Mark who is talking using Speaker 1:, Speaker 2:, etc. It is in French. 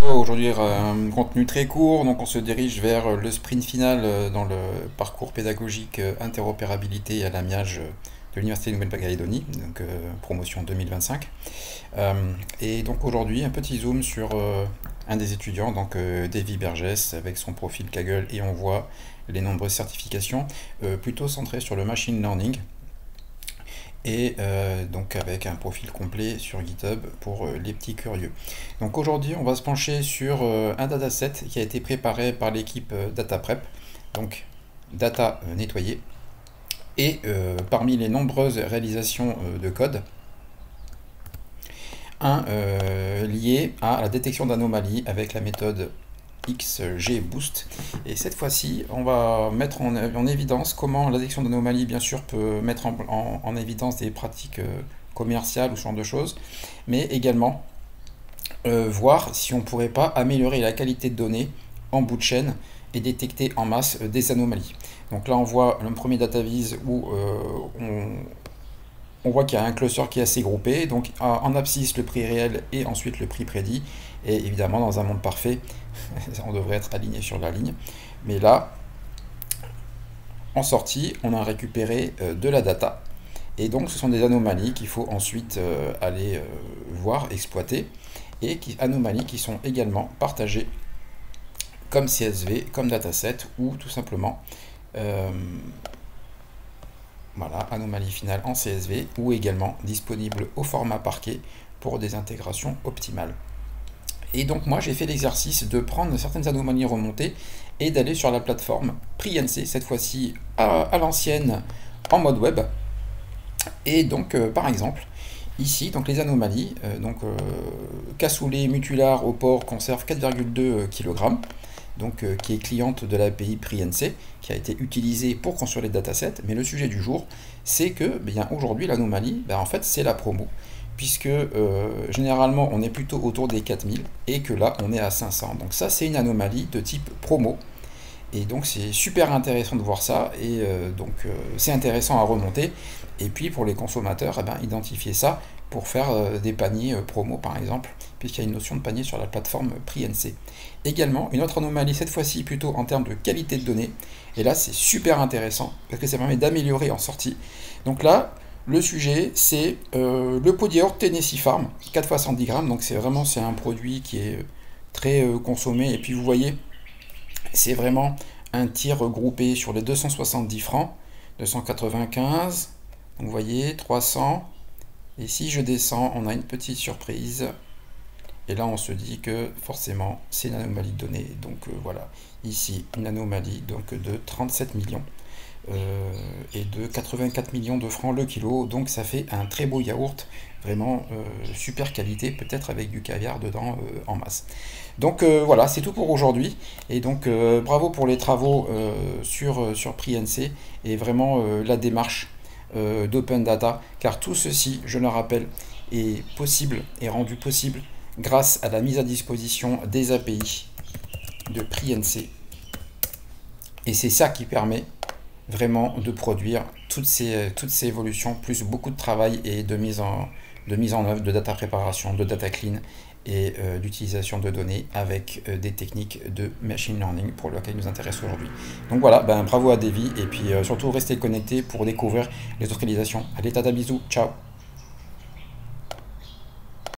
Speaker 1: Aujourd'hui, un contenu très court, donc on se dirige vers le sprint final dans le parcours pédagogique interopérabilité à l'amiage de l'Université de Nouvelle-Calédonie, donc promotion 2025. Et donc aujourd'hui, un petit zoom sur un des étudiants, donc Davy Bergès, avec son profil Kaggle, et on voit les nombreuses certifications, plutôt centrées sur le machine learning et donc avec un profil complet sur GitHub pour les petits curieux. Donc aujourd'hui, on va se pencher sur un dataset qui a été préparé par l'équipe DataPrep, donc data nettoyée, et parmi les nombreuses réalisations de code, un lié à la détection d'anomalies avec la méthode XGBoost. Et cette fois-ci, on va mettre en évidence comment la détection d'anomalies, bien sûr, peut mettre en évidence des pratiques commerciales ou ce genre de choses, mais également voir si on ne pourrait pas améliorer la qualité de données en bout de chaîne et détecter en masse des anomalies. Donc là, on voit le premier data vise où on voit qu'il y a un cluster qui est assez groupé, donc en abscisse le prix réel et ensuite le prix prédit, et évidemment dans un monde parfait, on devrait être aligné sur la ligne, mais là, en sortie, on a récupéré de la data, et donc ce sont des anomalies qu'il faut ensuite aller voir, exploiter, et anomalies qui sont également partagées comme CSV, comme dataset, ou tout simplement voilà, anomalie finale en CSV, ou également disponible au format parquet pour des intégrations optimales. Et donc moi j'ai fait l'exercice de prendre certaines anomalies remontées et d'aller sur la plateforme PreNC, cette fois-ci à l'ancienne en mode web. Et donc par exemple, ici, donc les anomalies, cassoulet mutular au port conserve 4,2 kg, donc qui est cliente de l'API PreNC, qui a été utilisée pour construire les datasets. Mais le sujet du jour, c'est que bien aujourd'hui l'anomalie, en fait c'est la promo, puisque généralement on est plutôt autour des 4000 et que là on est à 500. Donc ça c'est une anomalie de type promo. Et donc c'est super intéressant de voir ça, et c'est intéressant à remonter. Et puis pour les consommateurs, identifier ça pour faire des paniers promo par exemple, puisqu'il y a une notion de panier sur la plateforme PreNC. Également, une autre anomalie, cette fois-ci plutôt en termes de qualité de données, et là c'est super intéressant, parce que ça permet d'améliorer en sortie. Donc là, le sujet c'est le pot de yaourt Tennessee Farm, 4 fois 110 grammes, donc c'est un produit qui est très consommé, et puis vous voyez, c'est vraiment un tir groupé sur les 270 francs, 295, donc vous voyez, 300, et si je descends, on a une petite surprise, et là on se dit que forcément c'est une anomalie de données, donc voilà, ici une anomalie donc de 37 millions, et de 84 millions de francs le kilo, donc ça fait un très beau yaourt, vraiment super qualité, peut-être avec du caviar dedans en masse. Donc voilà, c'est tout pour aujourd'hui, et donc bravo pour les travaux sur PreNC, et vraiment la démarche d'Open Data, car tout ceci, je le rappelle, est possible, est rendu possible grâce à la mise à disposition des API de PreNC, et c'est ça qui permet vraiment de produire toutes ces évolutions, plus beaucoup de travail et de mise en œuvre de data préparation, de data clean et d'utilisation de données avec des techniques de machine learning pour lesquelles nous intéresse aujourd'hui. Donc voilà, bravo à Davy, et puis surtout restez connectés pour découvrir les autres réalisations. Allez, tata, bisous, ciao.